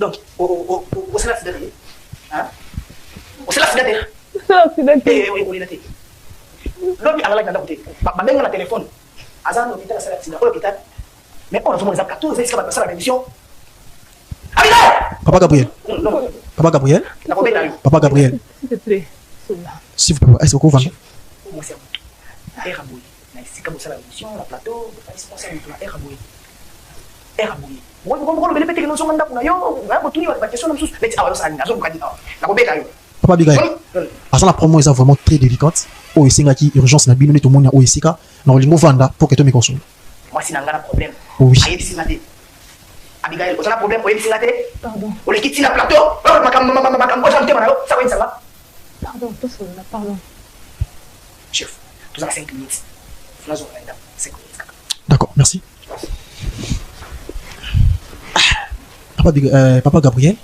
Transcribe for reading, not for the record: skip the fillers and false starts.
Donc, au Sénat fidèle, hein? Au Sénat fidèle, oui, la tête. L'homme a la langue dans côté. Ma mère a le téléphone. Azan, l'hôpital, c'est l'accident. L'hôpital. Mais on a fait des plateaux, c'est ce qu'on va passer à la émission. Papa Gabriel. Non. Papa Gabriel. Papa Gabriel. S'il te plaît. S'il vous plaît, est-ce que vous pouvez Moi, c'est un Rabouille. C'est comme ça la émission, la plateau, c'est pas ça, un Rabouille. Rabouille. Moi, je comprends le pété que nous sommes dans le yo, tu y vas la question, nous sommes. Mais alors, ça n'a pas dit. La bombe est Papa Gabriel. La promo est vraiment très délicate. Oh, c'est une urgence, na binone tout le monde a OSK. Non, il vanda pour que tu me consoles. Moi, c'est un problème. Oui. Abigail, on a un problème pour y Pardon. On les quitte sur la plateau. Ça va être ça. Pardon. Chef, tu as 5 minutes. 5 minutes. D'accord, merci. Papa Gabriel.